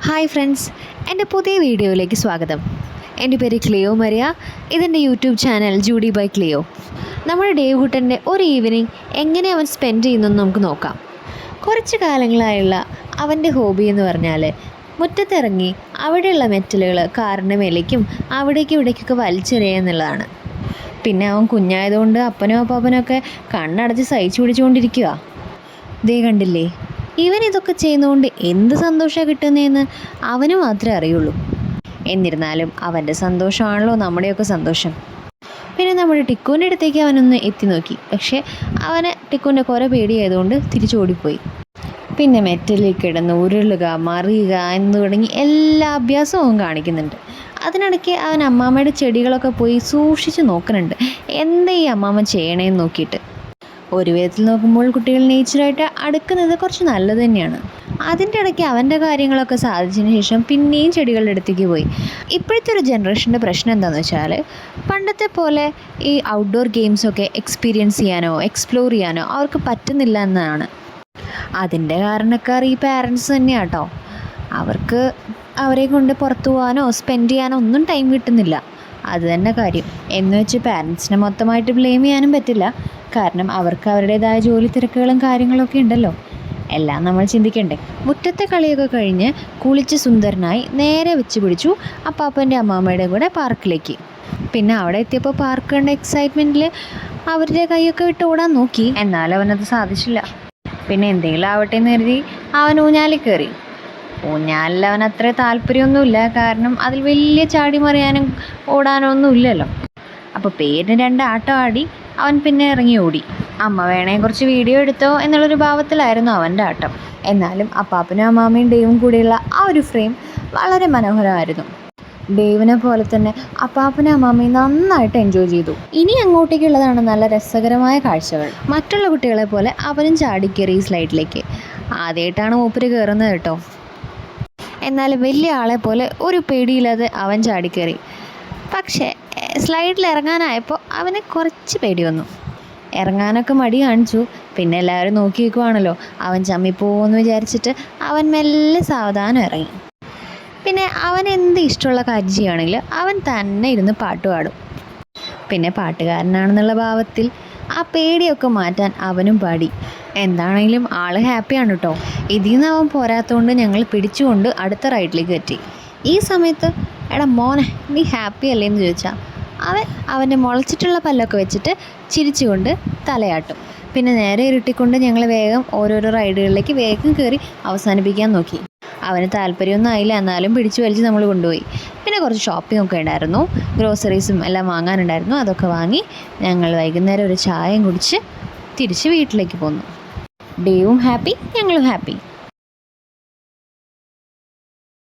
Hi friends, എൻ്റെ പുതിയ വീഡിയോയിലേക്ക് സ്വാഗതം. എൻ്റെ പേര് ക്ലിയോ മരിയ. ഇതെൻ്റെ യൂട്യൂബ് ചാനൽ ജൂഡി ബൈ ക്ലിയോ. നമ്മുടെ ഡേവ്കുട്ടൻ്റെ ഒരു ഈവനിങ് എങ്ങനെ അവൻ സ്പെൻഡ് ചെയ്യുന്നെന്ന് നമുക്ക് നോക്കാം. കുറച്ച് കാലങ്ങളായുള്ള അവൻ്റെ ഹോബി എന്ന് പറഞ്ഞാൽ മുറ്റത്തിറങ്ങി അവിടെയുള്ള മെറ്റലുകൾ കാറിൻ്റെ മേലേക്കും അവിടേക്കും ഇവിടേക്കൊക്കെ വലിച്ചെറിയുക എന്നുള്ളതാണ്. പിന്നെ അവൻ കുഞ്ഞായതുകൊണ്ട് അപ്പനും അപ്പാപ്പനൊക്കെ കണ്ണടച്ച് സഹിച്ചു പിടിച്ചുകൊണ്ടിരിക്കുക. ദേ കണ്ടില്ലേ, ഇവൻ ഇതൊക്കെ ചെയ്യുന്നതുകൊണ്ട് എന്ത് സന്തോഷമാണ് കിട്ടുന്നതെന്ന് അവന് മാത്രമേ അറിയുള്ളൂ. എന്നിരുന്നാലും അവൻ്റെ സന്തോഷമാണല്ലോ നമ്മുടെയൊക്കെ സന്തോഷം. പിന്നെ നമ്മുടെ ടിക്കുവിൻ്റെ അടുത്തേക്ക് അവനൊന്ന് എത്തി നോക്കി. പക്ഷേ അവന് ടിക്കുവിൻ്റെ കുറെ പേടിയായതുകൊണ്ട് തിരിച്ചോടിപ്പോയി. പിന്നെ മെറ്റലിൽ കിടന്ന് ഉരുളുക, മറിയുക എന്ന് തുടങ്ങി എല്ലാ അഭ്യാസവും അവൻ കാണിക്കുന്നുണ്ട്. അതിനിടയ്ക്ക് അവൻ അമ്മാമ്മയുടെ ചെടികളൊക്കെ പോയി സൂക്ഷിച്ച് നോക്കുന്നുണ്ട്, എന്താ ഈ അമ്മാമ്മ ചെയ്യണേന്ന് നോക്കിയിട്ട്. ഒരു വിധത്തിൽ നോക്കുമ്പോൾ കുട്ടികൾ നേച്ചറായിട്ട് അടുക്കുന്നത് കുറച്ച് നല്ലത് തന്നെയാണ്. അതിൻ്റെ ഇടയ്ക്ക് അവൻ്റെ കാര്യങ്ങളൊക്കെ സാധിച്ചതിന് ശേഷം പിന്നെയും ചെടികളുടെ അടുത്തേക്ക് പോയി. ഇപ്പോഴത്തെ ഒരു ജനറേഷൻ്റെ പ്രശ്നം എന്താണെന്ന് വെച്ചാൽ, പണ്ടത്തെ പോലെ ഈ ഔട്ട്ഡോർ ഗെയിംസൊക്കെ എക്സ്പീരിയൻസ് ചെയ്യാനോ എക്സ്പ്ലോർ ചെയ്യാനോ അവർക്ക് പറ്റുന്നില്ല എന്നാണ്. അതിൻ്റെ കാരണക്കാർ ഈ പാരൻസ് തന്നെയാണ് കേട്ടോ. അവർക്ക് അവരെ കൊണ്ട് പുറത്തു പോകാനോ സ്പെൻഡ് ചെയ്യാനോ ഒന്നും ടൈം കിട്ടുന്നില്ല. അത് തന്നെ കാര്യം. എന്ന് വെച്ച് പാരൻസിനെ മൊത്തമായിട്ട് ബ്ലെയിം ചെയ്യാനും പറ്റില്ല. കാരണം അവർക്ക് അവരുടേതായ ജോലി തിരക്കുകളും കാര്യങ്ങളൊക്കെ ഉണ്ടല്ലോ. എല്ലാം നമ്മൾ ചിന്തിക്കണ്ടേ. മുറ്റത്തെ കളിയൊക്കെ കഴിഞ്ഞ് കുളിച്ച് സുന്ദരനായി നേരെ വെച്ച് പിടിച്ചു അപ്പാപ്പൻ്റെ അമ്മാമ്മയുടെ കൂടെ പാർക്കിലേക്ക്. പിന്നെ അവിടെ എത്തിയപ്പോൾ പാർക്ക് കണ്ട എക്സൈറ്റ്മെൻറ്റിൽ അവരുടെ കൈയൊക്കെ വിട്ട് ഓടാൻ നോക്കി. എന്നാലും അവനത് സാധിച്ചില്ല. പിന്നെ എന്തെങ്കിലും ആവട്ടെ എന്ന് കരുതി അവൻ ഊഞ്ഞാലിൽ കയറി. ഊഞ്ഞാലിൽ അവൻ അത്ര താല്പര്യമൊന്നുമില്ല. കാരണം അതിൽ വലിയ ചാടി മറിയാനും ഓടാനോ ഒന്നും ഇല്ലല്ലോ. അപ്പോൾ പേരിന് 2 ആട്ടം ആടി അവൻ പിന്നെ ഇറങ്ങി ഓടി. അമ്മ വേണേ കുറച്ച് വീഡിയോ എടുത്തോ എന്നുള്ളൊരു ഭാവത്തിലായിരുന്നു അവൻ്റെ ആട്ടം. എന്നാലും അപ്പാപ്പനും അമ്മാമ്മയും ഡേവും കൂടിയുള്ള ആ ഒരു ഫ്രെയിം വളരെ മനോഹരമായിരുന്നു. ഡേവിനെ പോലെ തന്നെ അപ്പാപ്പനും അമ്മാമ്മയും നന്നായിട്ട് എൻജോയ് ചെയ്തു. ഇനി അങ്ങോട്ടേക്കുള്ളതാണ് നല്ല രസകരമായ കാഴ്ചകൾ. മറ്റുള്ള കുട്ടികളെ പോലെ അവനും ചാടിക്കയറി സ്ലൈഡിലേക്ക്. ആദ്യമായിട്ടാണ് മൂപ്പര് കയറുന്നത് കേട്ടോ. എന്നാലും വലിയ ആളെ പോലെ ഒരു പേടിയില്ലാതെ അവൻ ചാടിക്കയറി. പക്ഷേ സ്ലൈഡിൽ ഇറങ്ങാനായപ്പോൾ അവന് കുറച്ച് പേടി വന്നു. ഇറങ്ങാനൊക്കെ മടി കാണിച്ചു. പിന്നെ എല്ലാവരും നോക്കി നിൽക്കുവാണല്ലോ, അവൻ ചമ്മിപ്പോവെന്ന് വിചാരിച്ചിട്ട് അവൻ മെല്ലെ സാവധാനം ഇറങ്ങി. പിന്നെ അവൻ എന്ത് ഇഷ്ടമുള്ള കാര്യം ചെയ്യുകയാണെങ്കിൽ അവൻ തന്നെ ഇരുന്ന് പാട്ട് പാടും. പിന്നെ പാട്ടുകാരനാണെന്നുള്ള ഭാവത്തിൽ ആ പേടിയൊക്കെ മാറ്റാൻ അവനും പാടി. എന്താണെങ്കിലും ആൾ ഹാപ്പിയാണ് കേട്ടോ. ഇതിൽ നിന്ന് അവൻ പോരാത്തതുകൊണ്ട് ഞങ്ങൾ പിടിച്ചുകൊണ്ട് അടുത്ത റൈഡിലേക്ക് എത്തി. ഈ സമയത്ത് എടാ മോനെ, നീ ഹാപ്പി അല്ലേ എന്ന് ചോദിച്ചാൽ അവൻ്റെ മുളച്ചിട്ടുള്ള പല്ലൊക്കെ വെച്ചിട്ട് ചിരിച്ചുകൊണ്ട് തലയാട്ടും. പിന്നെ നേരെ ഇരുട്ടിക്കൊണ്ട് ഞങ്ങൾ വേഗം ഓരോരോ റൈഡുകളിലേക്ക് വേഗം കയറി അവസാനിപ്പിക്കാൻ നോക്കി. അവന് താല്പര്യമൊന്നും ആയില്ല, എന്നാലും പിടിച്ചു വലിച്ച് നമ്മൾ കൊണ്ടുപോയി. പിന്നെ കുറച്ച് ഷോപ്പിംഗ് ഒക്കെ ഉണ്ടായിരുന്നു, ഗ്രോസറീസും എല്ലാം വാങ്ങാനുണ്ടായിരുന്നു. അതൊക്കെ വാങ്ങി ഞങ്ങൾ വൈകുന്നേരം ഒരു ചായയും കുടിച്ച് തിരിച്ച് വീട്ടിലേക്ക് പോന്നു. ഡേവും ഹാപ്പി, ഞങ്ങളും ഹാപ്പി.